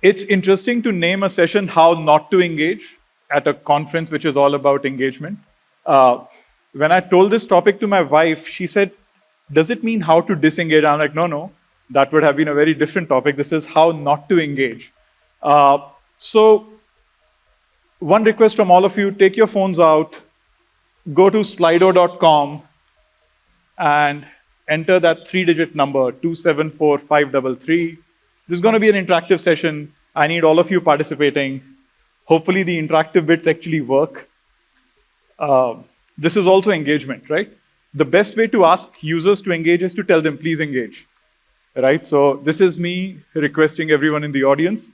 It's interesting to name a session "How Not to Engage" at a conference which is all about engagement. When I told this topic to my wife, she said, "Does it mean how to disengage?" I'm like, no, that would have been a very different topic. This is how not to engage. So one request from all of you, take your phones out, go to slido.com and enter that 3-digit number, 274533. This is going to be an interactive session. I need all of you participating. Hopefully the interactive bits actually work. This is also engagement, right? The best way to ask users to engage is to tell them, please engage, right? So this is me requesting everyone in the audience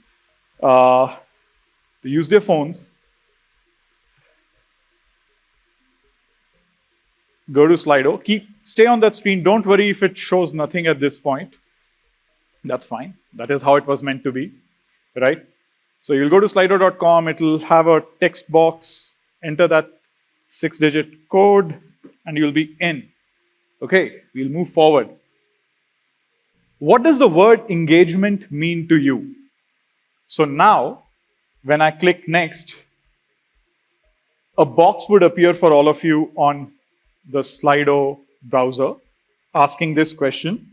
to use their phones, go to Slido, stay on that screen. Don't worry if it shows nothing at this point. That's fine. That is how it was meant to be, right? So you'll go to slido.com, it'll have a text box, enter that 6-digit code, and you'll be in. Okay, we'll move forward. What does the word engagement mean to you? So now, when I click next, a box would appear for all of you on the Slido browser asking this question.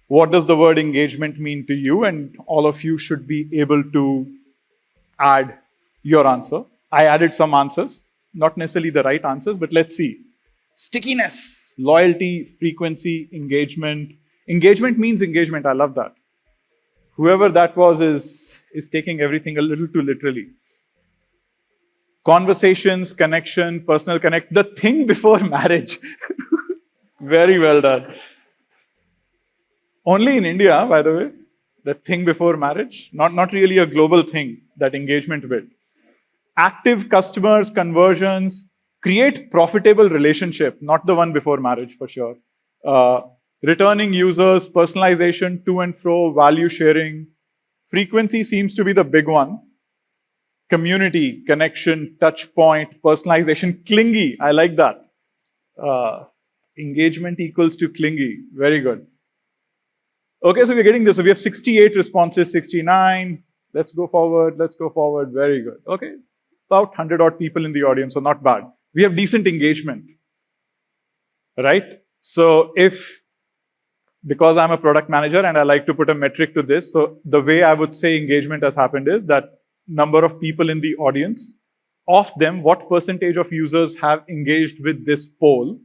What does the word engagement mean to you? And all of you should be able to add your answer. I added some answers, not necessarily the right answers, but let's see. Stickiness, loyalty, frequency, engagement. Engagement means engagement. I love that. Whoever that was is taking everything a little too literally. Conversations, connection, personal connect, the thing before marriage. Very well done. Only in India, by the way, the thing before marriage, not really a global thing, that engagement bit. Active customers, conversions, create profitable relationship, not the one before marriage for sure. Returning users, personalization, to and fro, value sharing. Frequency seems to be the big one. Community, connection, touch point, personalization, clingy, I like that. Engagement equals to clingy, very good. Okay, so we're getting this. So we have 68 responses, 69. Let's go forward, very good. Okay, about 100 odd people in the audience, so not bad. We have decent engagement, right? So because I'm a product manager and I like to put a metric to this, so the way I would say engagement has happened is that number of people in the audience, of them, what percentage of users have engaged with this poll?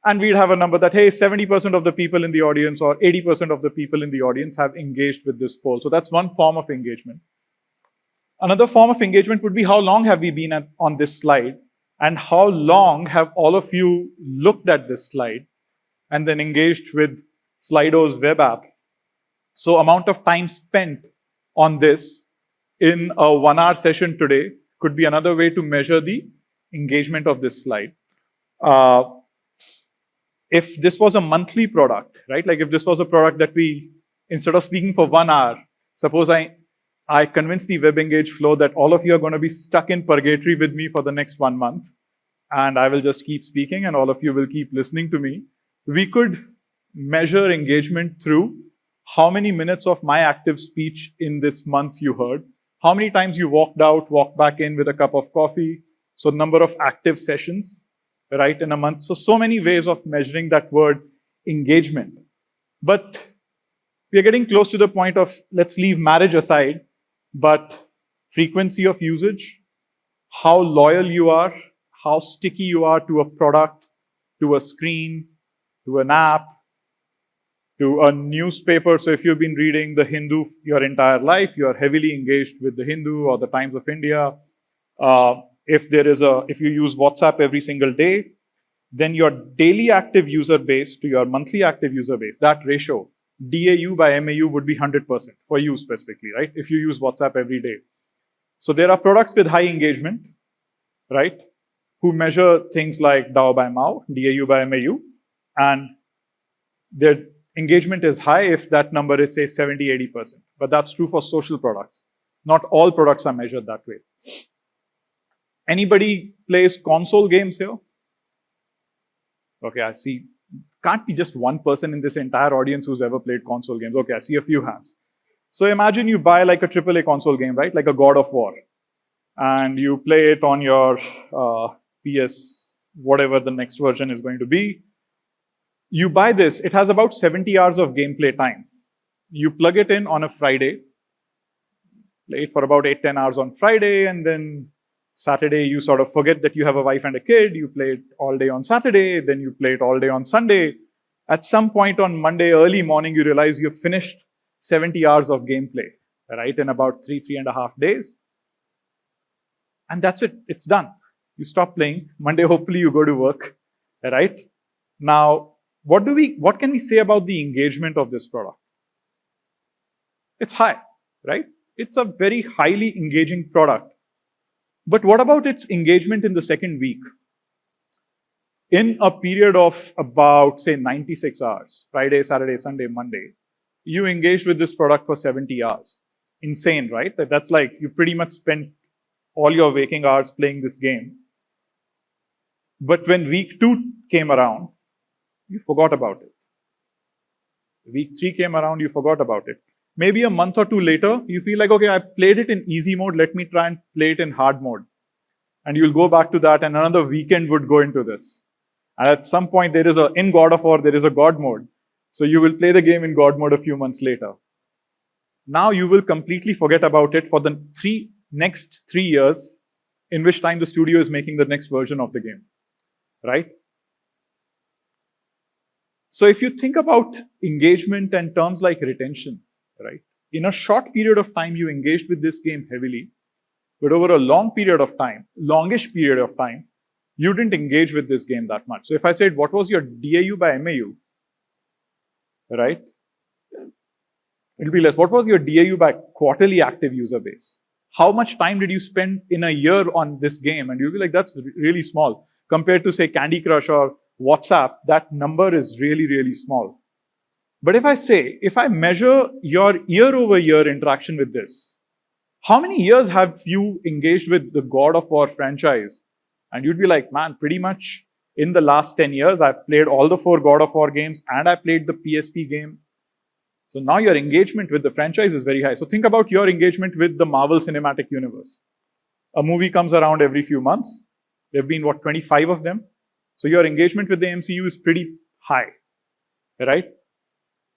And we'd have a number that, hey, 70% of the people in the audience or 80% of the people in the audience have engaged with this poll. So that's one form of engagement. Another form of engagement would be how long have we been on this slide and how long have all of you looked at this slide and then engaged with Slido's web app. So amount of time spent on this in a 1-hour session today could be another way to measure the engagement of this slide. If this was a monthly product, right? Like if this was a product that we, instead of speaking for 1 hour, suppose I convince the web engage flow that all of you are going to be stuck in purgatory with me for the next 1 month, and I will just keep speaking and all of you will keep listening to me. We could measure engagement through how many minutes of my active speech in this month you heard, how many times you walked out, walked back in with a cup of coffee, so number of active sessions, right, in a month. So many ways of measuring that word engagement. But we are getting close to the point of, let's leave marriage aside, but frequency of usage, how loyal you are, how sticky you are to a product, to a screen, to an app, to a newspaper. So if you've been reading The Hindu your entire life, you are heavily engaged with The Hindu or the Times of India. If you use WhatsApp every single day, then your daily active user base to your monthly active user base, that ratio, DAU by MAU would be 100% for you specifically, right? If you use WhatsApp every day. So there are products with high engagement, right? Who measure things like DAU by MAU, DAU by MAU, and their engagement is high if that number is, say, 70, 80%. But that's true for social products. Not all products are measured that way. Anybody plays console games here? Okay, I see. Can't be just one person in this entire audience who's ever played console games. Okay, I see a few hands. So imagine you buy like a AAA console game, right? Like a God of War. And you play it on your PS, whatever the next version is going to be. You buy this, it has about 70 hours of gameplay time. You plug it in on a Friday, play it for about 8-10 hours on Friday, and then Saturday you sort of forget that you have a wife and a kid, you play it all day on Saturday, then you play it all day on Sunday. At some point on Monday early morning, you realize you've finished 70 hours of gameplay, right, in about 3.5 days. And that's it, it's done. You stop playing. Monday, hopefully you go to work, right? Now, what can we say about the engagement of this product? It's high, right? It's a very highly engaging product. But what about its engagement in the second week? In a period of about, say, 96 hours, Friday, Saturday, Sunday, Monday, you engaged with this product for 70 hours. Insane, right? That's like you pretty much spent all your waking hours playing this game. But when week 2 came around, you forgot about it. Week 3 came around, you forgot about it. Maybe a month or two later, you feel like, okay, I played it in easy mode, let me try and play it in hard mode. And you'll go back to that, and another weekend would go into this. And at some point, in God of War, there is a God mode. So you will play the game in God mode a few months later. Now you will completely forget about it for the next 3 years, in which time the studio is making the next version of the game, right? So if you think about engagement and terms like retention, right? In a short period of time, you engaged with this game heavily, but over a longish period of time, you didn't engage with this game that much. So if I said, what was your DAU by MAU, right? It'll be less. What was your DAU by quarterly active user base? How much time did you spend in a year on this game? And you'll be like, that's really small. Compared to, say, Candy Crush or WhatsApp, that number is really, really small. But if I measure your year-over-year interaction with this, how many years have you engaged with the God of War franchise? And you'd be like, man, pretty much in the last 10 years, I've played all the 4 God of War games and I played the PSP game. So now your engagement with the franchise is very high. So think about your engagement with the Marvel Cinematic Universe. A movie comes around every few months. There have been, 25 of them. So your engagement with the MCU is pretty high, right?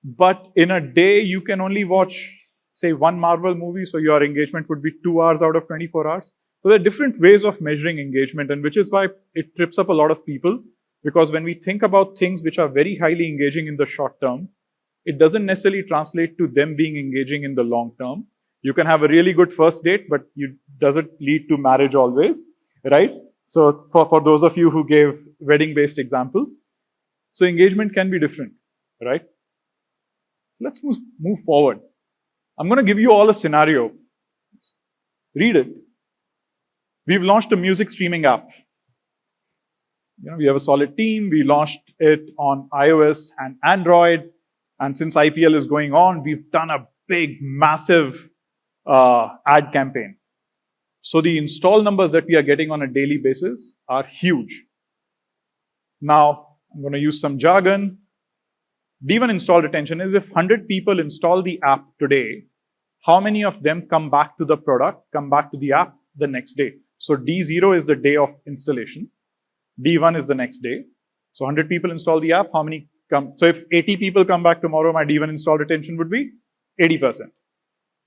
But in a day, you can only watch, say, 1 Marvel movie. So your engagement would be 2 hours out of 24 hours. So there are different ways of measuring engagement, and which is why it trips up a lot of people. Because when we think about things which are very highly engaging in the short term, it doesn't necessarily translate to them being engaging in the long term. You can have a really good first date, but it doesn't lead to marriage always, right? So for those of you who gave wedding-based examples, so engagement can be different, right? So let's move forward. I'm going to give you all a scenario. Read it. We've launched a music streaming app. We have a solid team. We launched it on iOS and Android. And since IPL is going on, we've done a big, massive ad campaign. So the install numbers that we are getting on a daily basis are huge. Now, I'm going to use some jargon. D1 install retention is if 100 people install the app today, how many of them come back to the product, come back to the app the next day? So D0 is the day of installation. D1 is the next day. So 100 people install the app, how many come? So if 80 people come back tomorrow, my D1 install retention would be 80%.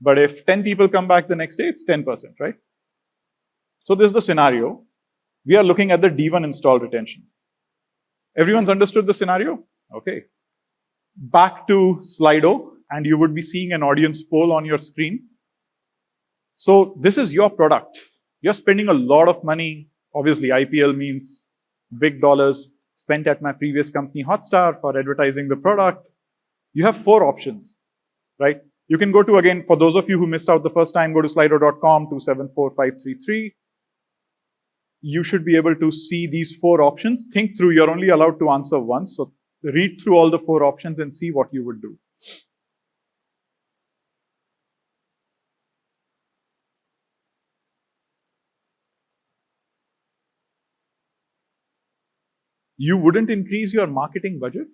But if 10 people come back the next day, it's 10%, right? So this is the scenario. We are looking at the D1 install retention. Everyone's understood the scenario? Okay. Back to Slido, and you would be seeing an audience poll on your screen. So this is your product. You're spending a lot of money. Obviously, IPL means big dollars spent at my previous company, Hotstar, for advertising the product. You have 4 options, right? You can go to, again, for those of you who missed out the first time, go to slido.com 274533. You should be able to see these 4 options. Think through, you're only allowed to answer once. So read through all the 4 options and see what you would do. You wouldn't increase your marketing budget?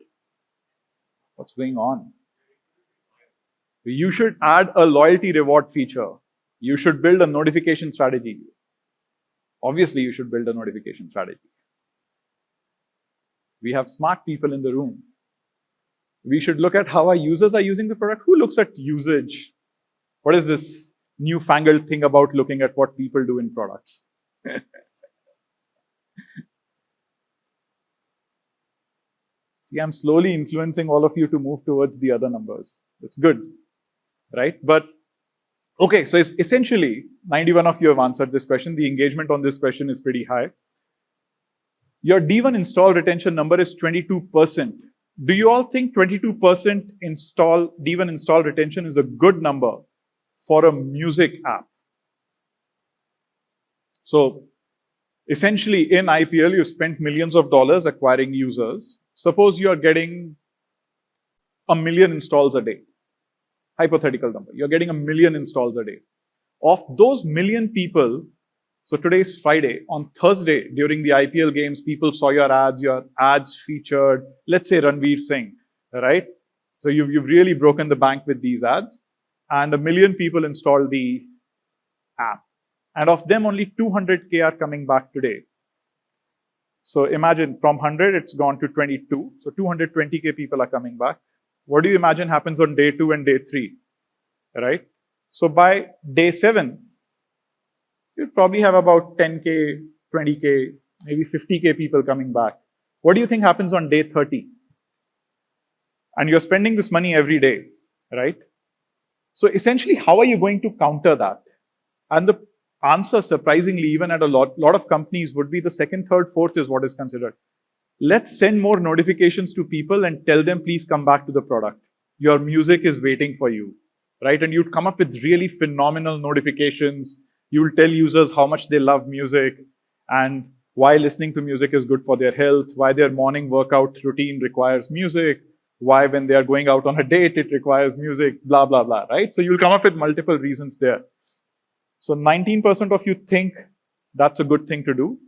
What's going on? You should add a loyalty reward feature. You should build a notification strategy. Obviously, you should build a notification strategy. We have smart people in the room. We should look at how our users are using the product. Who looks at usage? What is this newfangled thing about looking at what people do in products? See, I'm slowly influencing all of you to move towards the other numbers. That's good, right? But okay, so it's essentially 91 of you have answered this question. The engagement on this question is pretty high. Your D1 install retention number is 22%. Do you all think 22% D1 install retention is a good number for a music app? So essentially in IPL, you spent millions of dollars acquiring users. Suppose you are getting 1 million installs a day. Hypothetical number. You're getting 1 million installs a day. Of those million people, so today is Friday. On Thursday, during the IPL games, people saw your ads featured, let's say Ranveer Singh, right? So you've really broken the bank with these ads. And 1 million people installed the app. And of them, only 200K are coming back today. So imagine from 100, it's gone to 22. So 220K people are coming back. What do you imagine happens on day 2 and day 3, right? So by day 7, you'd probably have about 10K, 20K, maybe 50K people coming back. What do you think happens on day 30? And you're spending this money every day, right? So essentially, how are you going to counter that? And the answer, surprisingly, even at a lot of companies, would be the second, third, fourth is what is considered. Let's send more notifications to people and tell them, please come back to the product. Your music is waiting for you, right? And you'd come up with really phenomenal notifications. You'll tell users how much they love music and why listening to music is good for their health, why their morning workout routine requires music, why when they are going out on a date, it requires music, blah, blah, blah, right? So you'll come up with multiple reasons there. So 19% of you think that's a good thing to do.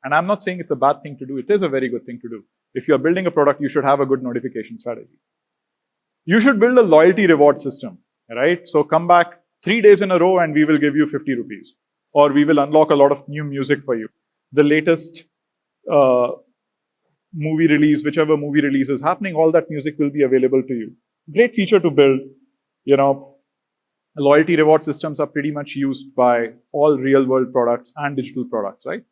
And I'm not saying it's a bad thing to do. It is a very good thing to do. If you're building a product, you should have a good notification strategy. You should build a loyalty reward system, right? So come back 3 days in a row and we will give you 50 rupees. Or we will unlock a lot of new music for you. The latest movie release, whichever movie release is happening, all that music will be available to you. Great feature to build. You know, loyalty reward systems are pretty much used by all real world products and digital products, right?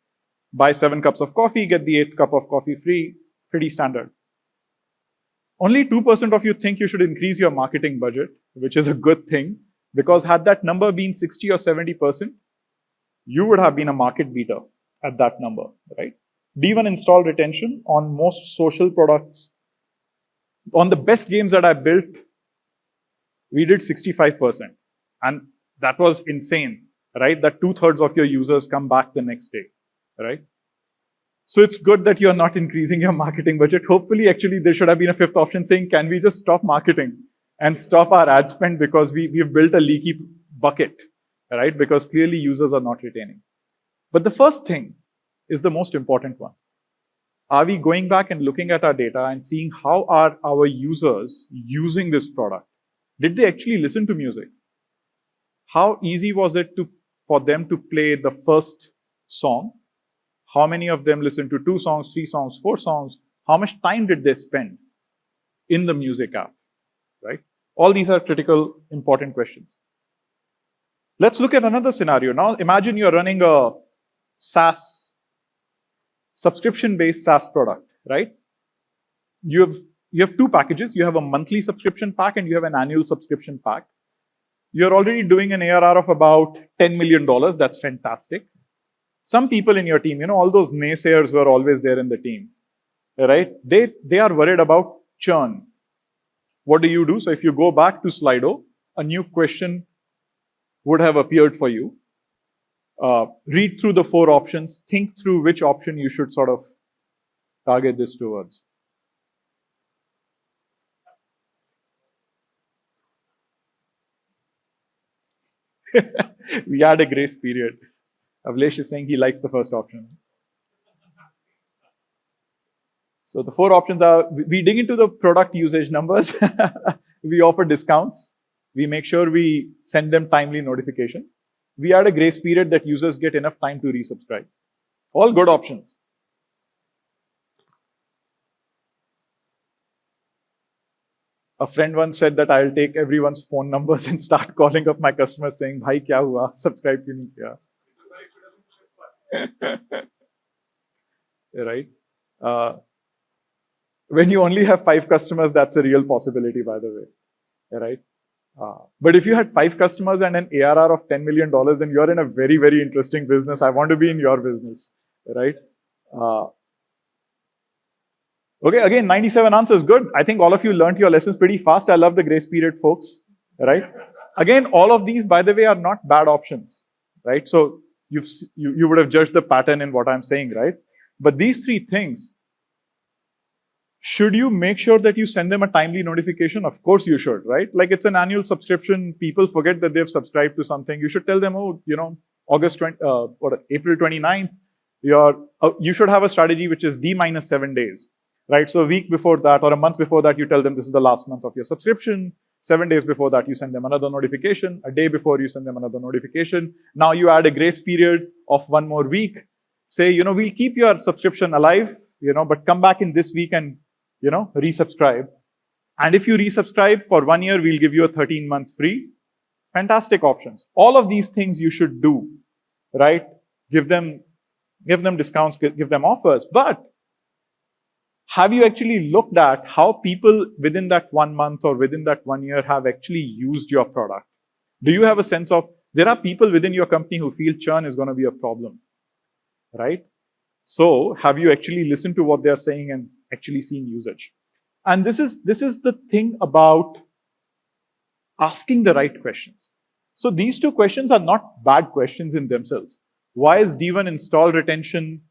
Buy 7 cups of coffee, get the 8th cup of coffee free, pretty standard. Only 2% of you think you should increase your marketing budget, which is a good thing, because had that number been 60 or 70%, you would have been a market beater at that number, right? D1 install retention on most social products. On the best games that I built, we did 65%. And that was insane, right? That 2/3 of your users come back the next day, right? So it's good that you're not increasing your marketing budget. Hopefully, actually, there should have been a 5th option saying, can we just stop marketing and stop our ad spend because we've built a leaky bucket, right? Because clearly users are not retaining. But the first thing is the most important one. Are we going back and looking at our data and seeing how are our users using this product? Did they actually listen to music? How easy was it for them to play the first song? How many of them listened to 2 songs, 3 songs, 4 songs? How much time did they spend in the music app, right? All these are critical, important questions. Let's look at another scenario. Now, imagine you're running a SaaS, subscription-based SaaS product, right? You have 2 packages. You have a monthly subscription pack and you have an annual subscription pack. You're already doing an ARR of about $10 million. That's fantastic. Some people in your team, you know, all those naysayers who are always there in the team, right? They are worried about churn. What do? So if you go back to Slido, a new question would have appeared for you. Read through the 4 options, think through which option you should sort of target this towards. We had a grace period. Avlesh is saying he likes the first option. So the 4 options are, we dig into the product usage numbers. We offer discounts. We make sure we send them timely notification. We add a grace period that users get enough time to resubscribe. All good options. A friend once said that I'll take everyone's phone numbers and start calling up my customers saying, "Bhai, kya hua? Subscribe kyun nahi kiya?" Right? When you only have 5 customers, that's a real possibility, by the way. Right? But if you had 5 customers and an ARR of $10 million, then you're in a very, very interesting business. I want to be in your business. Right? Okay, again, 97 answers, good. I think all of you learned your lessons pretty fast. I love the grace period, folks, right? Again, all of these, by the way, are not bad options, right? So you would have judged the pattern in what I'm saying, right? But these 3 things, should you make sure that you send them a timely notification? Of course you should, right? Like it's an annual subscription. People forget that they've subscribed to something. You should tell them, oh, April 29th, you should have a strategy which is D minus 7 days. Right, so a week before that or a month before that, you tell them this is the last month of your subscription. 7 days before that, you send them another notification. A day before, you send them another notification. Now you add a grace period of 1 more week. Say, we'll keep your subscription alive, but come back in this week and, resubscribe. And if you resubscribe for 1 year, we'll give you a 13-month free. Fantastic options. All of these things you should do, right? Give them discounts, give them offers. But have you actually looked at how people within that 1 month or within that 1 year have actually used your product? Do you have a sense of, there are people within your company who feel churn is going to be a problem, right? So have you actually listened to what they're saying and actually seen usage? And this is the thing about asking the right questions. So these 2 questions are not bad questions in themselves. Why is D1 install retention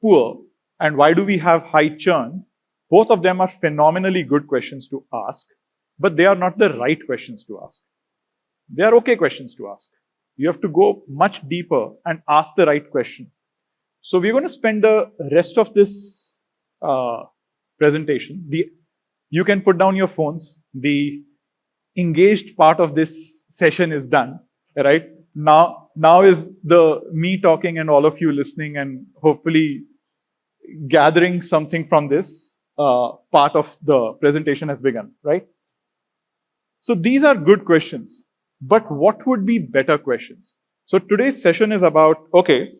poor? And why do we have high churn? Both of them are phenomenally good questions to ask, but they are not the right questions to ask. They are okay questions to ask. You have to go much deeper and ask the right question. So we're going to spend the rest of this presentation. You can put down your phones. The engaged part of this session is done, right? Now is the me talking and all of you listening and hopefully gathering something from this part of the presentation has begun, right? So these are good questions, but what would be better questions? So today's session is about, okay,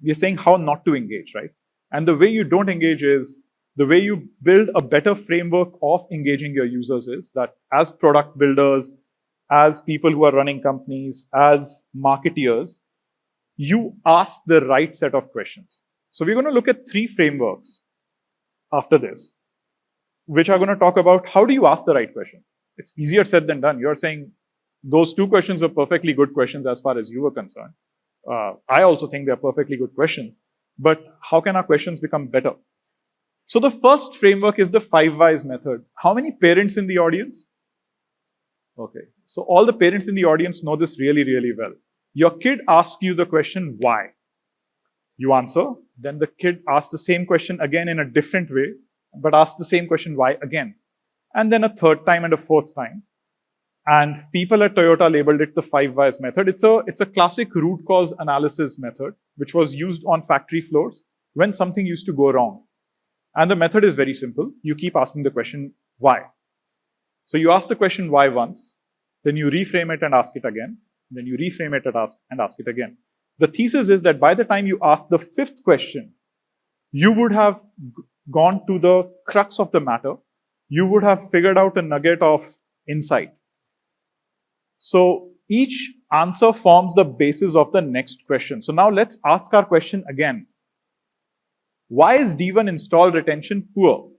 we're saying how not to engage, right? And the way you don't engage is, the way you build a better framework of engaging your users is that as product builders, as people who are running companies, as marketeers, you ask the right set of questions. So we're going to look at 3 frameworks after this, which are going to talk about how do you ask the right question. It's easier said than done. You're saying those 2 questions are perfectly good questions as far as you were concerned. I also think they're perfectly good questions, but how can our questions become better? So the first framework is the 5 whys method. How many parents in the audience? Okay, so all the parents in the audience know this really, really well. Your kid asks you the question, why? You answer, then the kid asks the same question again in a different way, but asks the same question, why again? And then a 3rd time and a 4th time. And people at Toyota labeled it the 5 whys method. It's a classic root cause analysis method, which was used on factory floors when something used to go wrong. And the method is very simple. You keep asking the question, why? So you ask the question why once, then you reframe it and ask it again, then you reframe it and ask it again. The thesis is that by the time you ask the 5th question, you would have gone to the crux of the matter. You would have figured out a nugget of insight. So each answer forms the basis of the next question. So now let's ask our question again. Why is D1 install retention poor?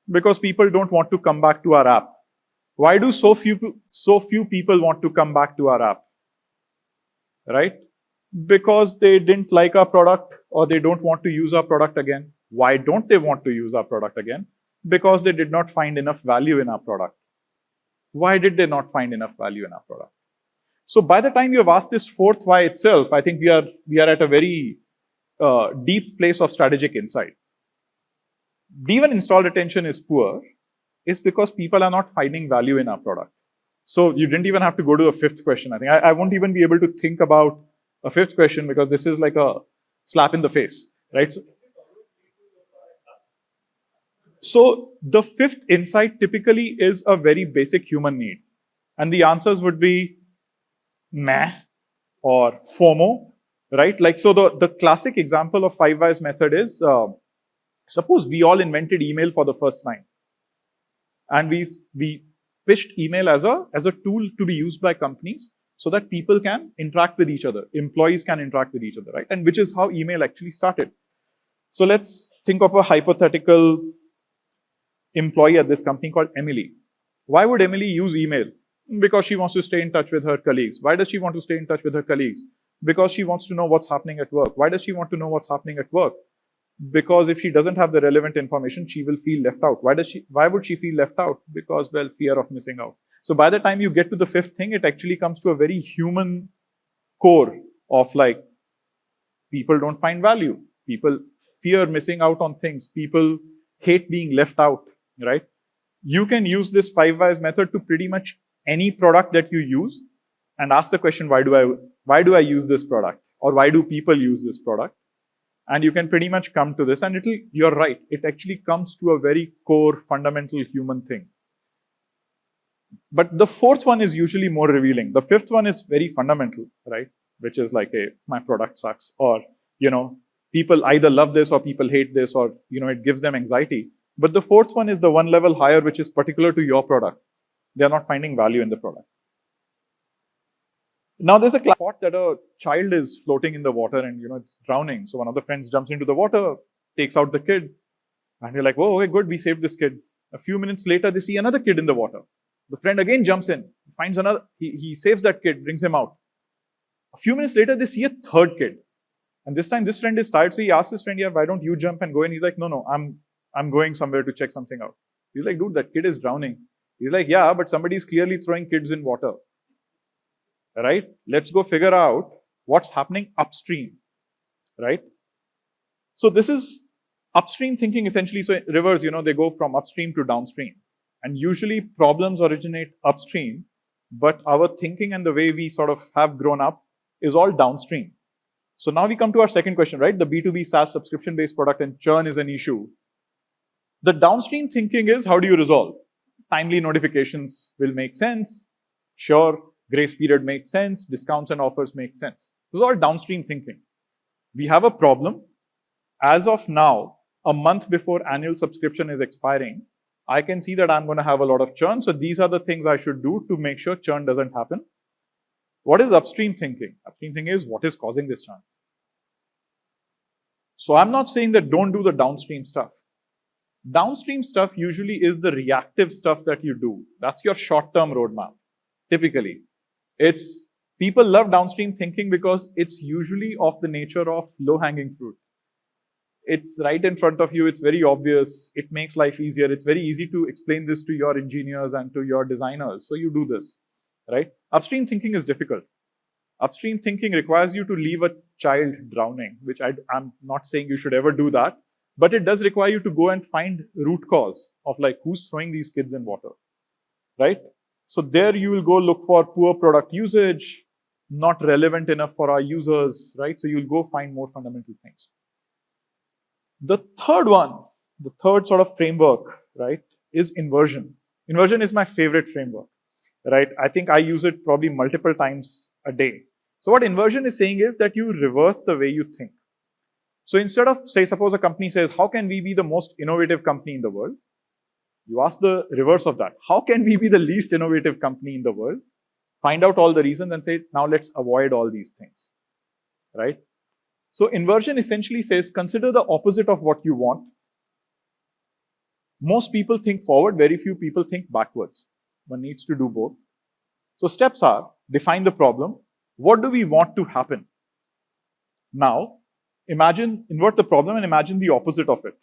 Because people don't want to come back to our app. Why do so few people want to come back to our app? Right? Because they didn't like our product or they don't want to use our product again. Why don't they want to use our product again? Because they did not find enough value in our product. Why did they not find enough value in our product? So by the time you have asked this 4th why itself, I think we are at a very deep place of strategic insight. D1 install retention is poor is because people are not finding value in our product. So you didn't even have to go to the fifth question. I think I won't even be able to think about a fifth question because this is like a slap in the face, right? So the fifth insight typically is a very basic human need. And the answers would be meh or FOMO, right? Like, so the classic example of 5 whys method is, suppose we all invented email for the first time. And we pitched email as a tool to be used by companies so that people can interact with each other, employees can interact with each other, right? And which is how email actually started. So let's think of a hypothetical employee at this company called Emily. Why would Emily use email? Because she wants to stay in touch with her colleagues. Why does she want to stay in touch with her colleagues? Because she wants to know what's happening at work. Why does she want to know what's happening at work? Because if she doesn't have the relevant information, she will feel left out. Why would she feel left out? Because, well, fear of missing out. So by the time you get to the fifth thing, it actually comes to a very human core of like, people don't find value. People fear missing out on things. People hate being left out, right? You can use this 5 whys method to pretty much any product that you use and ask the question, why do I use this product? Or why do people use this product? And you can pretty much come to this, and you're right, it actually comes to a very core, fundamental human thing. But the fourth one is usually more revealing. The fifth one is very fundamental, right? Which is like, my product sucks, or, people either love this or people hate this, or, it gives them anxiety. But the fourth one is the one level higher, which is particular to your product. They are not finding value in the product. Now there's a thought that a child is floating in the water and it's drowning. So one of the friends jumps into the water, takes out the kid, and you're like, "Whoa, okay, good, we saved this kid." A few minutes later, they see another kid in the water. The friend again jumps in, finds another, he saves that kid, brings him out. A few minutes later, they see a third kid. And this time this friend is tired, so he asks his friend, "Yeah, why don't you jump and go in?" He's like, "No, I'm going somewhere to check something out." He's like, "Dude, that kid is drowning." He's like, "Yeah, but somebody's clearly throwing kids in water. Right? Let's go figure out what's happening upstream." Right? So this is upstream thinking essentially. So rivers, they go from upstream to downstream. And usually problems originate upstream, but our thinking and the way we sort of have grown up is all downstream. So now we come to our second question, right? The B2B SaaS subscription-based product and churn is an issue. The downstream thinking is, how do you resolve? Timely notifications will make sense. Sure, grace period makes sense. Discounts and offers make sense. This is all downstream thinking. We have a problem. As of now, a month before annual subscription is expiring, I can see that I'm going to have a lot of churn. So these are the things I should do to make sure churn doesn't happen. What is upstream thinking? Upstream thinking is, what is causing this churn? So I'm not saying that don't do the downstream stuff. Downstream stuff usually is the reactive stuff that you do. That's your short-term roadmap, typically. People love downstream thinking because it's usually of the nature of low-hanging fruit. It's right in front of you. It's very obvious. It makes life easier. It's very easy to explain this to your engineers and to your designers. So you do this, right? Upstream thinking is difficult. Upstream thinking requires you to leave a child drowning, which I'm not saying you should ever do that, but it does require you to go and find root cause of like, who's throwing these kids in water, right? So there you will go look for poor product usage, not relevant enough for our users, right? So you'll go find more fundamental things. The third one, the third sort of framework, right, is inversion. Inversion is my favorite framework, right? I think I use it probably multiple times a day. So what inversion is saying is that you reverse the way you think. So instead of, suppose a company says, how can we be the most innovative company in the world? You ask the reverse of that. How can we be the least innovative company in the world? Find out all the reasons and say, now let's avoid all these things, right? So inversion essentially says, consider the opposite of what you want. Most people think forward, very few people think backwards. One needs to do both. So steps are, define the problem. What do we want to happen? Now, invert the problem and imagine the opposite of it.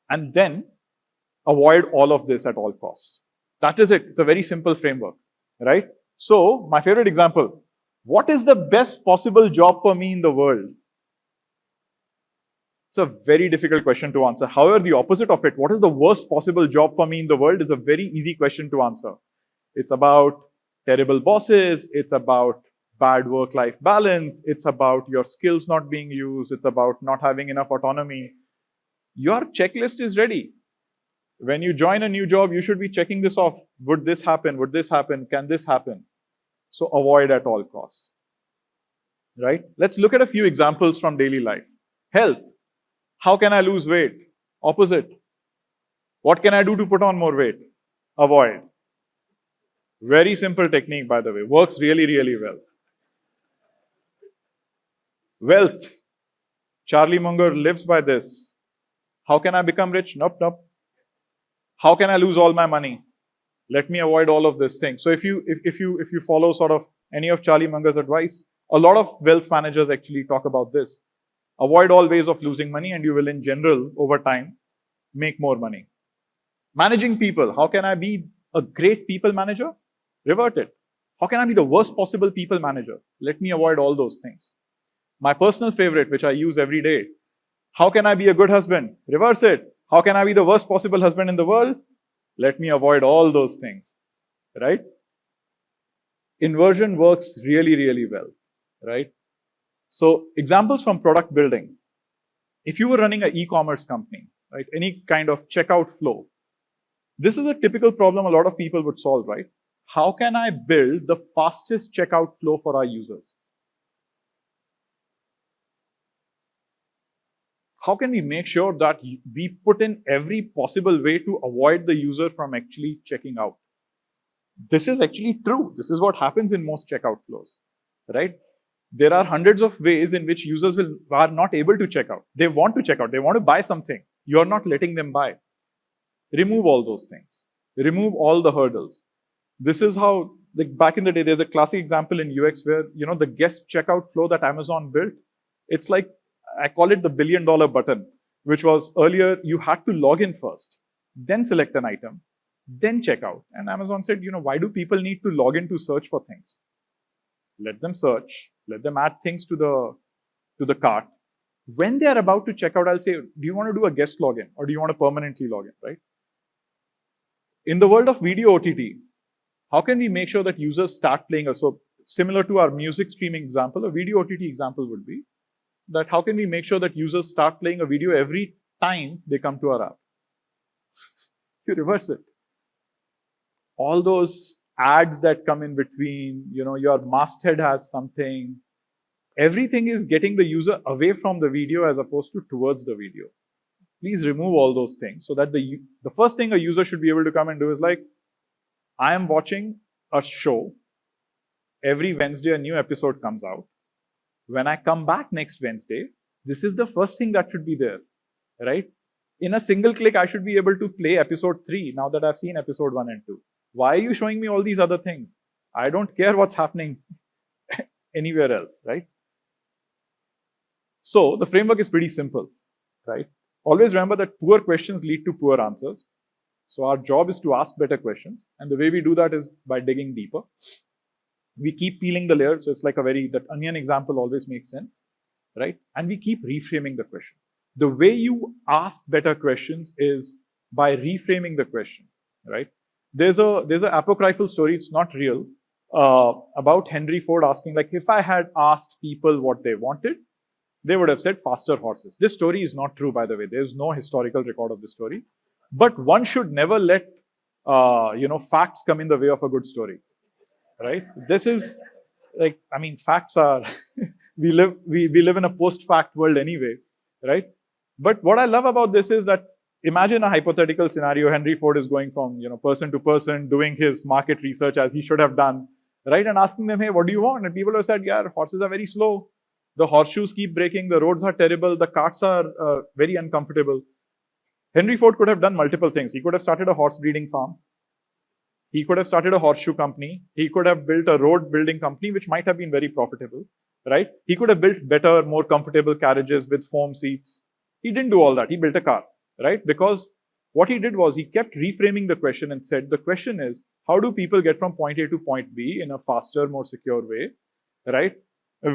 And then avoid all of this at all costs. That is it. It's a very simple framework, right? So my favorite example, what is the best possible job for me in the world? It's a very difficult question to answer. However, the opposite of it, what is the worst possible job for me in the world, is a very easy question to answer. It's about terrible bosses. It's about bad work-life balance. It's about your skills not being used. It's about not having enough autonomy. Your checklist is ready. When you join a new job, you should be checking this off. Would this happen? Would this happen? Can this happen? So avoid at all costs. Right? Let's look at a few examples from daily life. Health. How can I lose weight? Opposite. What can I do to put on more weight? Avoid. Very simple technique, by the way. Works really, really well. Wealth. Charlie Munger lives by this. How can I become rich? Nope, nope. How can I lose all my money? Let me avoid all of these things. So if you follow sort of any of Charlie Munger's advice, a lot of wealth managers actually talk about this. Avoid all ways of losing money and you will in general, over time, make more money. Managing people. How can I be a great people manager? Revert it. How can I be the worst possible people manager? Let me avoid all those things. My personal favorite, which I use every day. How can I be a good husband? Reverse it. How can I be the worst possible husband in the world? Let me avoid all those things. Right? Inversion works really, really well. Right? So examples from product building. If you were running an e-commerce company, right, any kind of checkout flow, this is a typical problem a lot of people would solve, right? How can I build the fastest checkout flow for our users? How can we make sure that we put in every possible way to avoid the user from actually checking out? This is actually true. This is what happens in most checkout flows, right? There are hundreds of ways in which users are not able to check out. They want to check out. They want to buy something. You're not letting them buy. Remove all those things. Remove all the hurdles. This is how, like back in the day, there's a classic example in UX where, the guest checkout flow that Amazon built, it's like, I call it the $1 billion button, which was earlier you had to log in first, then select an item, then check out. And Amazon said, why do people need to log in to search for things? Let them search, let them add things to the cart. When they are about to check out, I'll say, do you want to do a guest login or do you want to permanently log in, right? In the world of video OTT, how can we make sure that users start playing? So similar to our music streaming example, a video OTT example would be that how can we make sure that users start playing a video every time they come to our app? You reverse it. All those ads that come in between, your masthead has something, everything is getting the user away from the video as opposed to towards the video. Please remove all those things so that the first thing a user should be able to come and do is like, I am watching a show. Every Wednesday, a new episode comes out. When I come back next Wednesday, this is the first thing that should be there, right? In a single click, I should be able to play episode 3 now that I've seen episode 1 and 2. Why are you showing me all these other things? I don't care what's happening anywhere else, right? So the framework is pretty simple, right? Always remember that poor questions lead to poor answers. So our job is to ask better questions. And the way we do that is by digging deeper. We keep peeling the layers. So it's like that onion example always makes sense, right? And we keep reframing the question. The way you ask better questions is by reframing the question, right? There's an apocryphal story, it's not real, about Henry Ford asking, like, if I had asked people what they wanted, they would have said faster horses. This story is not true, by the way. There's no historical record of this story. But one should never let, facts come in the way of a good story, right? This is like, facts are, we live in a post-fact world anyway, right? But what I love about this is that imagine a hypothetical scenario. Henry Ford is going from, person to person, doing his market research as he should have done, right? And asking them, hey, what do you want? And people have said, yeah, horses are very slow. The horseshoes keep breaking. The roads are terrible. The carts are very uncomfortable. Henry Ford could have done multiple things. He could have started a horse breeding farm. He could have started a horseshoe company. He could have built a road building company, which might have been very profitable, right? He could have built better, more comfortable carriages with foam seats. He didn't do all that. He built a car, right? Because what he did was he kept reframing the question and said, the question is, how do people get from point A to point B in a faster, more secure way, right?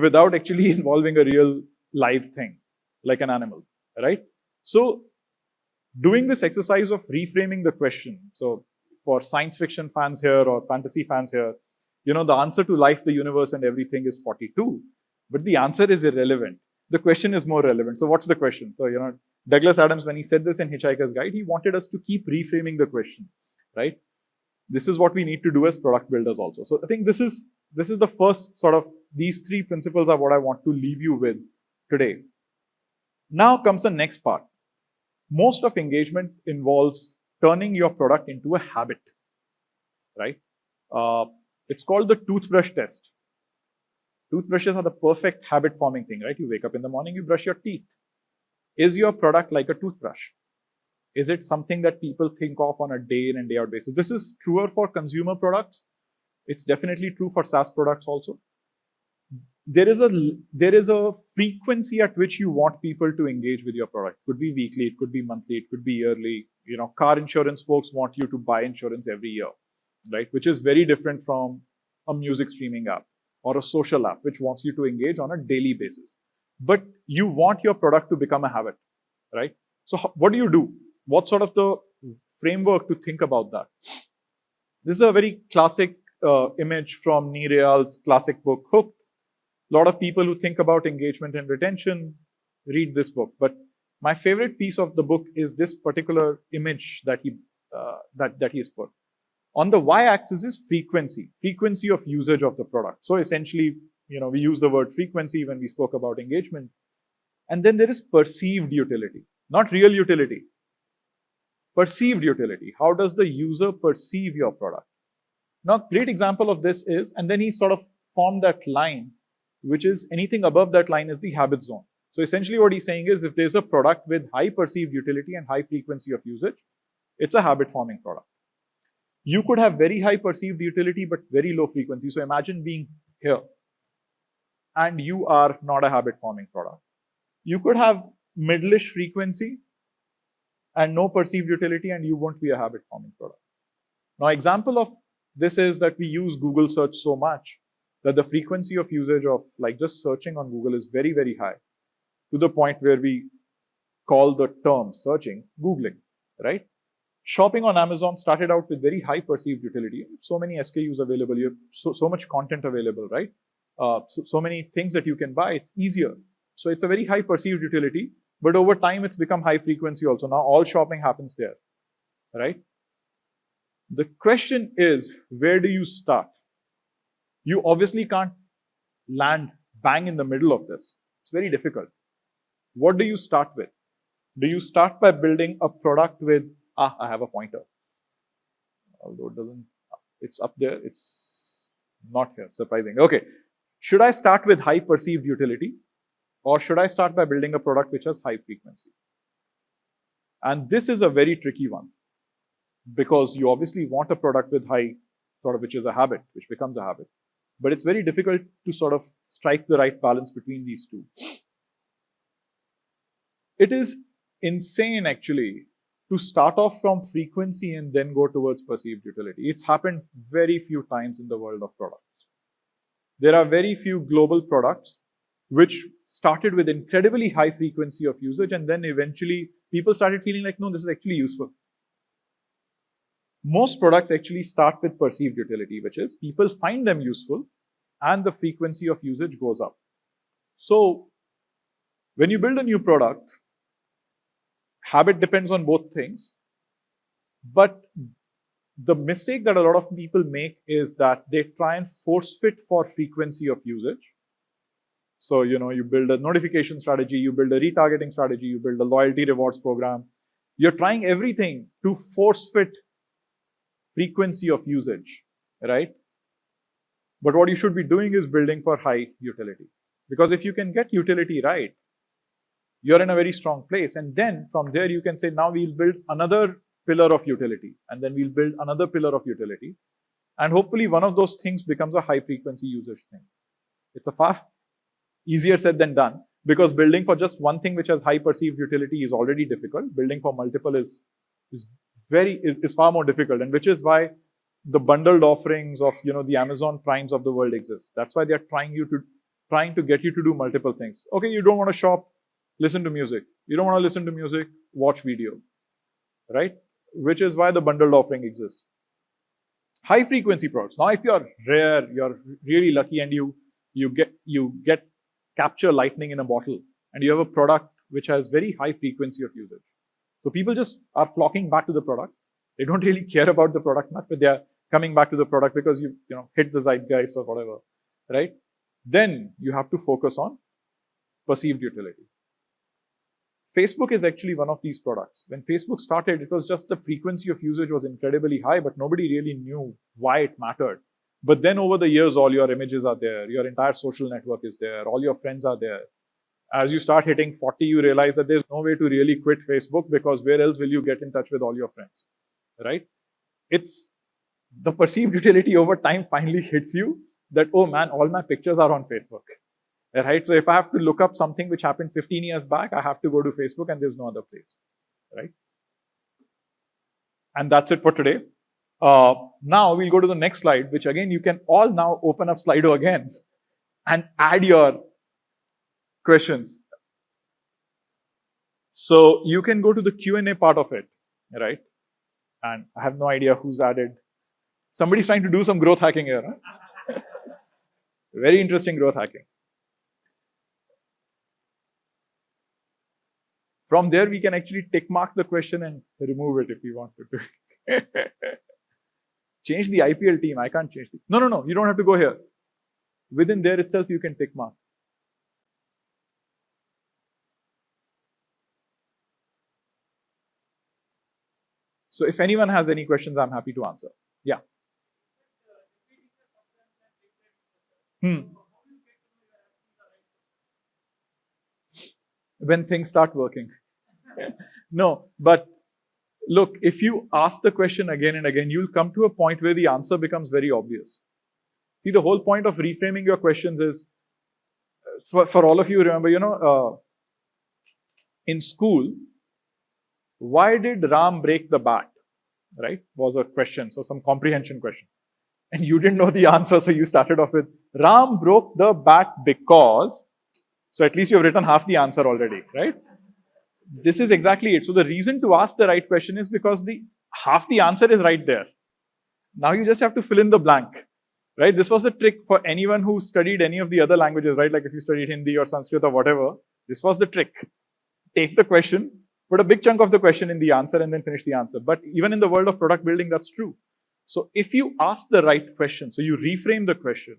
Without actually involving a real live thing, like an animal, right? So doing this exercise of reframing the question. So for science fiction fans here or fantasy fans here, the answer to life, the universe, and everything is 42. But the answer is irrelevant. The question is more relevant. So what's the question? So, Douglas Adams, when he said this in Hitchhiker's Guide, he wanted us to keep reframing the question, right? This is what we need to do as product builders also. So I think this is the first sort of, these three principles are what I want to leave you with today. Now comes the next part. Most of engagement involves turning your product into a habit, right? It's called the toothbrush test. Toothbrushes are the perfect habit-forming thing, right? You wake up in the morning, you brush your teeth. Is your product like a toothbrush? Is it something that people think of on a day in and day out basis? This is truer for consumer products. It's definitely true for SaaS products also. There is a frequency at which you want people to engage with your product. It could be weekly, it could be monthly, it could be yearly. Car insurance folks want you to buy insurance every year, right? Which is very different from a music streaming app or a social app, which wants you to engage on a daily basis. But you want your product to become a habit, right? So what do? What's sort of the framework to think about that? This is a very classic image from Nereal's classic book, Hooked. A lot of people who think about engagement and retention read this book. But my favorite piece of the book is this particular image that he has put. On the y-axis is frequency of usage of the product. So essentially, we use the word frequency when we spoke about engagement. And then there is perceived utility, not real utility. Perceived utility. How does the user perceive your product? Now, great example of this is, and then he sort of formed that line, which is anything above that line is the habit zone. So essentially what he's saying is if there's a product with high perceived utility and high frequency of usage, it's a habit forming product. You could have very high perceived utility, but very low frequency. So imagine being here and you are not a habit forming product. You could have middleish frequency and no perceived utility and you won't be a habit forming product. Now, example of this is that we use Google search so much that the frequency of usage of like just searching on Google is very, very high to the point where we call the term searching Googling, right? Shopping on Amazon started out with very high perceived utility. So many SKUs available, you have so much content available, right? So many things that you can buy, it's easier. So it's a very high perceived utility, but over time it's become high frequency also. Now all shopping happens there, right? The question is, where do you start? You obviously can't land bang in the middle of this. It's very difficult. What do you start with? Do you start by building a product with, I have a pointer. Although it doesn't, it's up there, it's not here, surprising. Okay, should I start with high perceived utility or should I start by building a product which has high frequency? And this is a very tricky one because you obviously want a product with high, sort of which is a habit, which becomes a habit. But it's very difficult to sort of strike the right balance between these two. It is insane actually to start off from frequency and then go towards perceived utility. It's happened very few times in the world of products. There are very few global products which started with incredibly high frequency of usage and then eventually people started feeling like, no, this is actually useful. Most products actually start with perceived utility, which is people find them useful and the frequency of usage goes up. So when you build a new product, habit depends on both things. But the mistake that a lot of people make is that they try and force fit for frequency of usage. So, you build a notification strategy, you build a retargeting strategy, you build a loyalty rewards program. You're trying everything to force fit frequency of usage, right? But what you should be doing is building for high utility. Because if you can get utility right, you're in a very strong place. And then from there, you can say, now we'll build another pillar of utility. And then we'll build another pillar of utility. And hopefully one of those things becomes a high frequency usage thing. It's a far easier said than done because building for just one thing which has high perceived utility is already difficult. Building for multiple is far more difficult, and which is why the bundled offerings of the Amazon Primes of the world exist. That's why they're trying to get you to do multiple things. Okay, you don't want to shop, listen to music. You don't want to listen to music, watch video, right? Which is why the bundled offering exists. High frequency products. Now, if you're rare, you're really lucky, and you get capture lightning in a bottle, and you have a product which has very high frequency of usage. So people just are flocking back to the product. They don't really care about the product much, but they are coming back to the product because you hit the zeitgeist or whatever, right? Then you have to focus on perceived utility. Facebook is actually one of these products. When Facebook started, it was just the frequency of usage was incredibly high, but nobody really knew why it mattered. But then over the years, all your images are there, your entire social network is there, all your friends are there. As you start hitting 40, you realize that there's no way to really quit Facebook, because where else will you get in touch with all your friends, right? It's the perceived utility over time finally hits you that, oh man, all my pictures are on Facebook. Right? So if I have to look up something which happened 15 years back, I have to go to Facebook, and there's no other place, right? And that's it for today. Now we'll go to the next slide, which again, you can all now open up Slido again and add your questions. So you can go to the Q&A part of it, right? And I have no idea who's added. Somebody's trying to do some growth hacking here. Huh? Very interesting growth hacking. From there, we can actually tick mark the question and remove it if we want to. Change the IPL team. I can't change it. No. You don't have to go here. Within there itself, you can tick mark. So if anyone has any questions, I'm happy to answer. Yeah. When things start working. No, but look, if you ask the question again and again, you'll come to a point where the answer becomes very obvious. See, the whole point of reframing your questions is, for all of you, remember, in school, why did Ram break the bat? Right? Was a question, so some comprehension question. And you didn't know the answer, so you started off with, Ram broke the bat because, so at least you've written half the answer already, right? This is exactly it. So the reason to ask the right question is because half the answer is right there. Now you just have to fill in the blank, right? This was a trick for anyone who studied any of the other languages, right? Like if you studied Hindi or Sanskrit or whatever, this was the trick. Take the question, put a big chunk of the question in the answer, and then finish the answer. But even in the world of product building, that's true. So if you ask the right question, so you reframe the question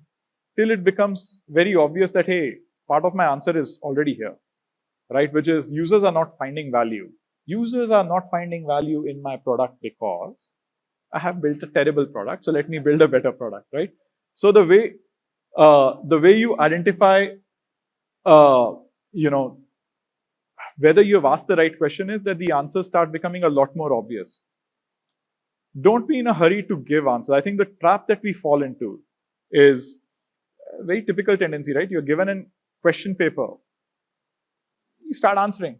till it becomes very obvious that, hey, part of my answer is already here, right? Which is users are not finding value. Users are not finding value in my product because I have built a terrible product. So let me build a better product, right? So the way you identify, whether you have asked the right question is that the answers start becoming a lot more obvious. Don't be in a hurry to give answers. I think the trap that we fall into is a very typical tendency, right? You're given a question paper. You start answering.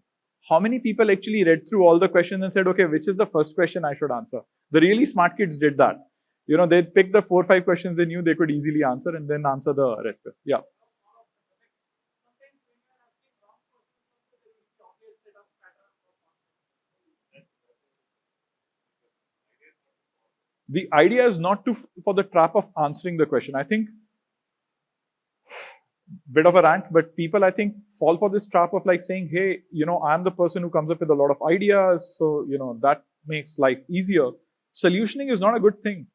How many people actually read through all the questions and said, okay, which is the first question I should answer? The really smart kids did that. They'd pick the 4 or 5 questions they knew they could easily answer and then answer the rest. Yeah. The idea is not for the trap of answering the question. I think, bit of a rant, but people, I think, fall for this trap of like saying, hey, I'm the person who comes up with a lot of ideas, so, that makes life easier. Solutioning is not a good thing,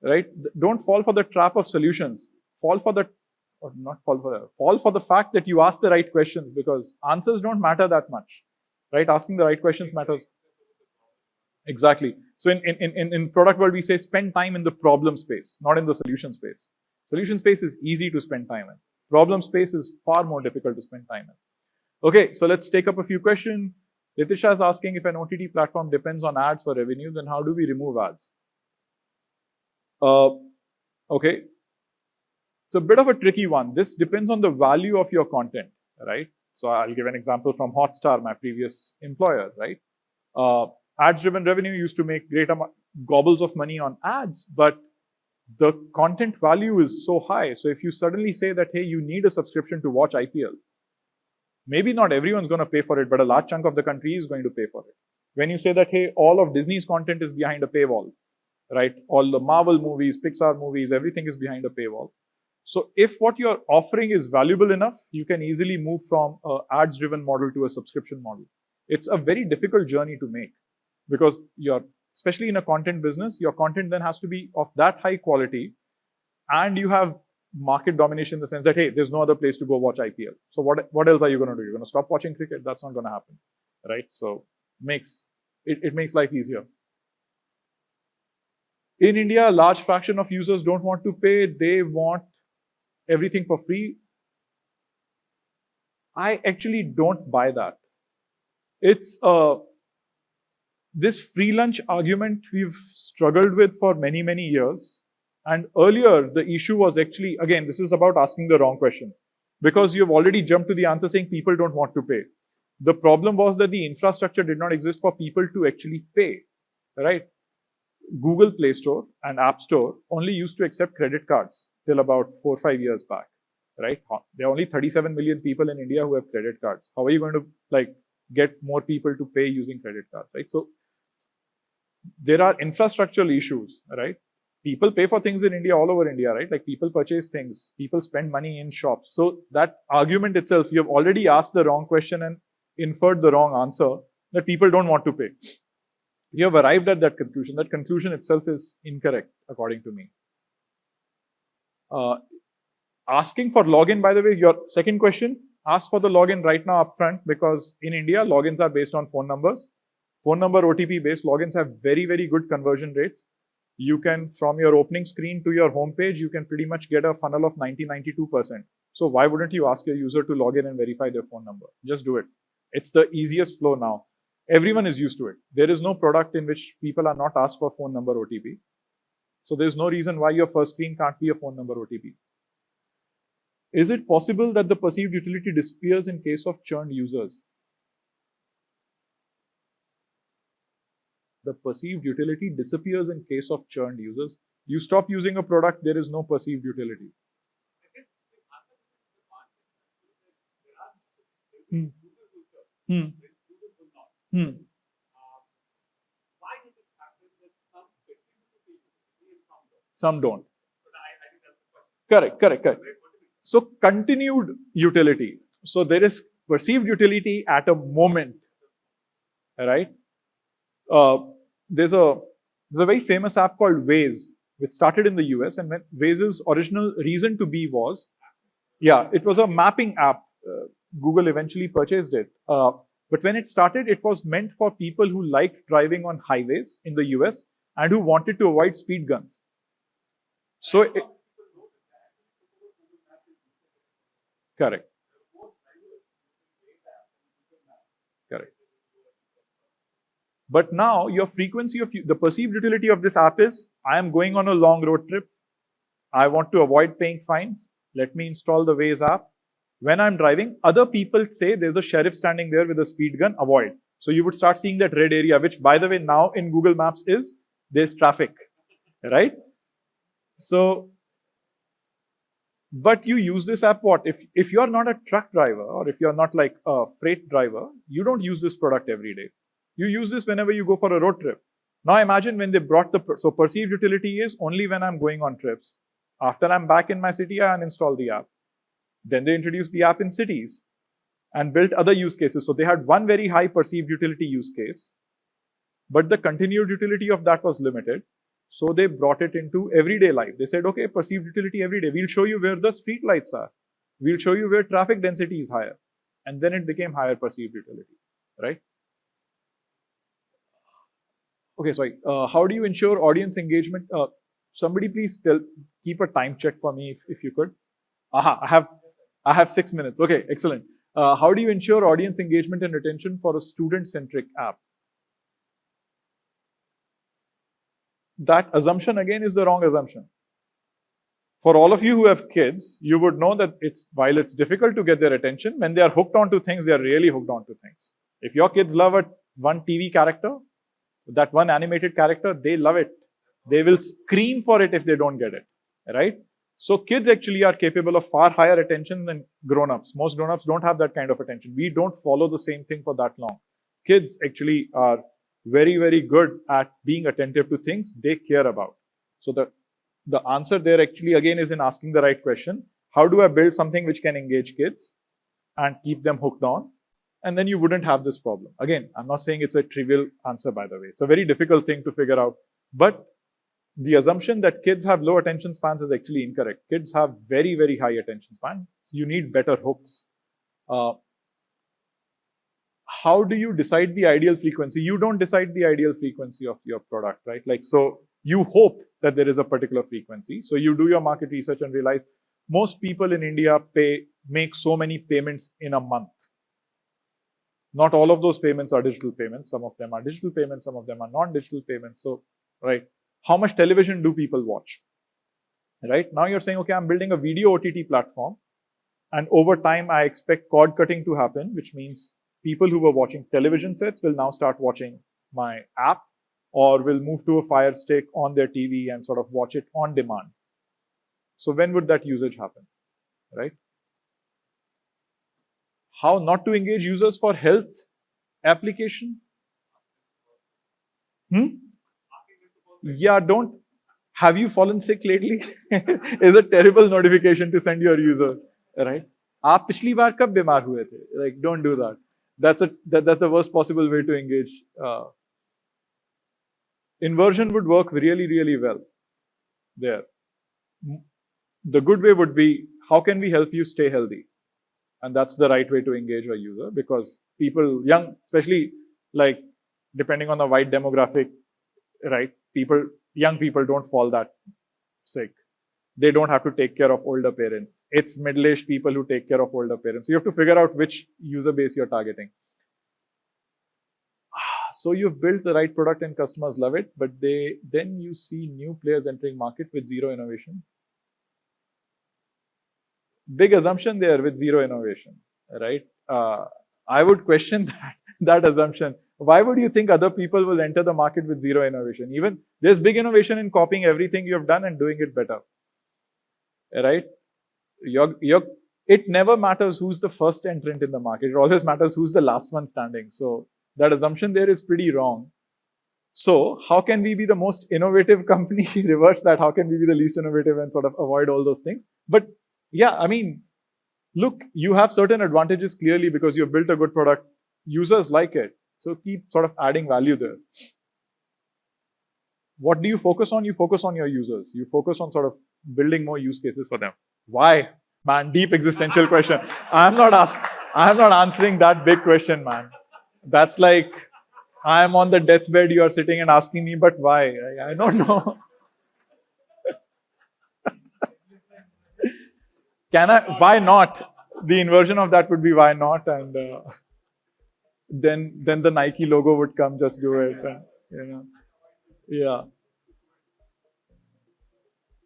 right? Don't fall for the trap of solutions. Fall for the fact that you ask the right questions, because answers don't matter that much, right? Asking the right questions matters. Exactly. So in product world, we say spend time in the problem space, not in the solution space. Solution space is easy to spend time in. Problem space is far more difficult to spend time in. Okay, so let's take up a few questions. Ritisha is asking, if an OTT platform depends on ads for revenue, then how do we remove ads? Okay. It's a bit of a tricky one. This depends on the value of your content, right? So I'll give an example from Hotstar, my previous employer, right? Ads-driven revenue used to make great gobbles of money on ads, but the content value is so high. So if you suddenly say that, hey, you need a subscription to watch IPL, maybe not everyone's going to pay for it, but a large chunk of the country is going to pay for it. When you say that, hey, all of Disney's content is behind a paywall, right? All the Marvel movies, Pixar movies, everything is behind a paywall. So if what you're offering is valuable enough, you can easily move from an ads-driven model to a subscription model. It's a very difficult journey to make because especially in a content business, your content then has to be of that high quality, and you have market domination in the sense that, hey, there's no other place to go watch IPL. So what else are you going to do? You're going to stop watching cricket? That's not going to happen, right? So it makes life easier. In India, a large fraction of users don't want to pay. They want everything for free. I actually don't buy that. It's this free lunch argument we've struggled with for many, many years. And earlier, the issue was actually, again, this is about asking the wrong question. Because you've already jumped to the answer saying people don't want to pay. The problem was that the infrastructure did not exist for people to actually pay, right? Google Play Store and App Store only used to accept credit cards till about 4 or 5 years back, right? There are only 37 million people in India who have credit cards. How are you going to get more people to pay using credit cards, right? So there are infrastructural issues, right? People pay for things in India, all over India, right? Like people purchase things, people spend money in shops. So that argument itself, you have already asked the wrong question and inferred the wrong answer that people don't want to pay. You have arrived at that conclusion. That conclusion itself is incorrect, according to me. Asking for login, by the way, your second question, ask for the login right now upfront because in India, logins are based on phone numbers. Phone number OTP based logins have very, very good conversion rates. You can, from your opening screen to your homepage, you can pretty much get a funnel of 90-92%. So why wouldn't you ask your user to log in and verify their phone number? Just do it. It's the easiest flow now. Everyone is used to it. There is no product in which people are not asked for phone number OTP. So there's no reason why your first screen can't be a phone number OTP. Is it possible that the perceived utility disappears in case of churned users? The perceived utility disappears in case of churned users. You stop using a product, there is no perceived utility. Some don't. Correct. So continued utility. So there is perceived utility at a moment, right? There's a very famous app called Waze, which started in the US, and when Waze's original reason to be was, it was a mapping app. Google eventually purchased it. But when it started, it was meant for people who liked driving on highways in the US and who wanted to avoid speed guns. So, correct. But now your frequency of the perceived utility of this app is, I am going on a long road trip. I want to avoid paying fines. Let me install the Waze app. When I'm driving, other people say there's a sheriff standing there with a speed gun, avoid. So you would start seeing that red area, which by the way, now in Google Maps is, there's traffic, right? So, but you use this app what? If you're not a truck driver or if you're not like a freight driver, you don't use this product every day. You use this whenever you go for a road trip. Now imagine when they brought so perceived utility is only when I'm going on trips. After I'm back in my city, I uninstall the app. Then they introduced the app in cities and built other use cases. So they had one very high perceived utility use case, but the continued utility of that was limited. So they brought it into everyday life. They said, okay, perceived utility every day. We'll show you where the street lights are. We'll show you where traffic density is higher. And then it became higher perceived utility, right? Okay, sorry. How do you ensure audience engagement? Somebody please keep a time check for me if you could. I have 6 minutes. Okay, excellent. How do you ensure audience engagement and retention for a student-centric app? That assumption again is the wrong assumption. For all of you who have kids, you would know that while it's difficult to get their attention, when they are hooked onto things, they are really hooked onto things. If your kids love one TV character, that one animated character, they love it. They will scream for it if they don't get it, right? So kids actually are capable of far higher attention than grown-ups. Most grown-ups don't have that kind of attention. We don't follow the same thing for that long. Kids actually are very, very good at being attentive to things they care about. So the answer there actually again is in asking the right question. How do I build something which can engage kids and keep them hooked on? And then you wouldn't have this problem. Again, I'm not saying it's a trivial answer, by the way. It's a very difficult thing to figure out. But the assumption that kids have low attention spans is actually incorrect. Kids have very, very high attention span. You need better hooks. How do you decide the ideal frequency? You don't decide the ideal frequency of your product, right? Like, so you hope that there is a particular frequency. So you do your market research and realize most people in India make so many payments in a month. Not all of those payments are digital payments. Some of them are digital payments. Some of them are non-digital payments. So, right, how much television do people watch? Right, now you're saying, okay, I'm building a video OTT platform. And over time, I expect cord cutting to happen, which means people who were watching television sets will now start watching my app or will move to a Fire Stick on their TV and sort of watch it on demand. So when would that usage happen, right? How not to engage users for health application? Yeah, don't. Have you fallen sick lately? Is a terrible notification to send your user, right? आप पिछली बार कब बीमार हुए थे? Like, don't do that. That's the worst possible way to engage. Inversion would work really, really well there. The good way would be, how can we help you stay healthy? And that's the right way to engage a user, because people, young, especially like depending on the wide demographic, right? Young people don't fall that sick. They don't have to take care of older parents. It's middle-aged people who take care of older parents. So you have to figure out which user base you're targeting. So you've built the right product and customers love it, but then you see new players entering market with zero innovation. Big assumption there with zero innovation, right? I would question that assumption. Why would you think other people will enter the market with zero innovation? Even there's big innovation in copying everything you have done and doing it better, right? It never matters who's the first entrant in the market. It always matters who's the last one standing. So that assumption there is pretty wrong. So how can we be the most innovative company? Reverse that. How can we be the least innovative and sort of avoid all those things? But yeah, I mean, look, you have certain advantages clearly because you've built a good product. Users like it. So keep sort of adding value there. What do you focus on? You focus on your users. You focus on sort of building more use cases for them. Why? Man, deep existential question. I'm not answering that big question, man. That's like, I'm on the deathbed, you are sitting and asking me, but why? I don't know. Why not? The inversion of that would be why not, and then the Nike logo would come, just do it, and, you know, yeah.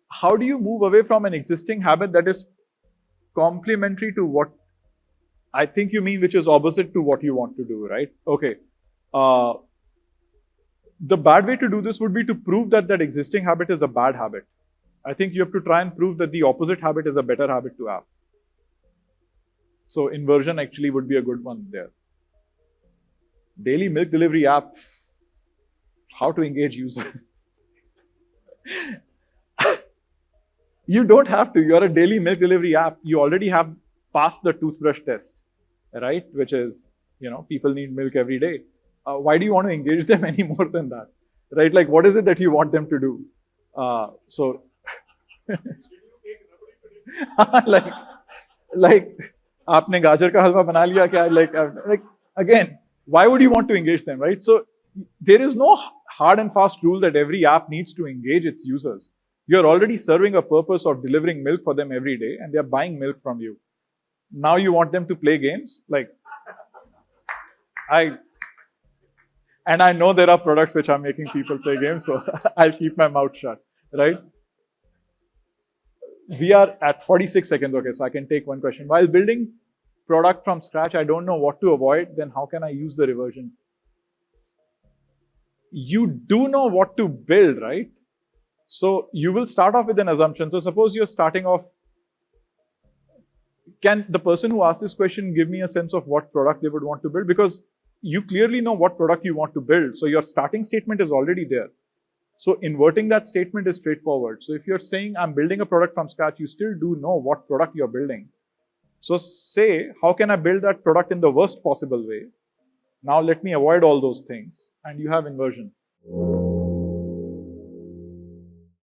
How do you move away from an existing habit that is complementary to what I think you mean, which is opposite to what you want to do, right? Okay. The bad way to do this would be to prove that that existing habit is a bad habit. I think you have to try and prove that the opposite habit is a better habit to have. So inversion actually would be a good one there. Daily milk delivery app. How to engage users. You don't have to. You're a daily milk delivery app. You already have passed the toothbrush test, right? Which is, you know, people need milk every day. Why do you want to engage them any more than that, right? Like, what is it that you want them to do? So, like, आपने गाजर का हलवा बना लिया क्या? Like again, why would you want to engage them, right? So there is no hard and fast rule that every app needs to engage its users. You're already serving a purpose of delivering milk for them every day, and they're buying milk from you. Now you want them to play games? Like, I know there are products which are making people play games, so I'll keep my mouth shut, right? We are at 46 seconds, okay, so I can take one question. While building product from scratch, I don't know what to avoid, then how can I use the reversion? You do know what to build, right? So you will start off with an assumption. So suppose you're starting off, can the person who asked this question give me a sense of what product they would want to build? Because you clearly know what product you want to build. So your starting statement is already there. So inverting that statement is straightforward. So if you're saying I'm building a product from scratch, you still do know what product you're building. So say, how can I build that product in the worst possible way? Now let me avoid all those things. And you have inversion.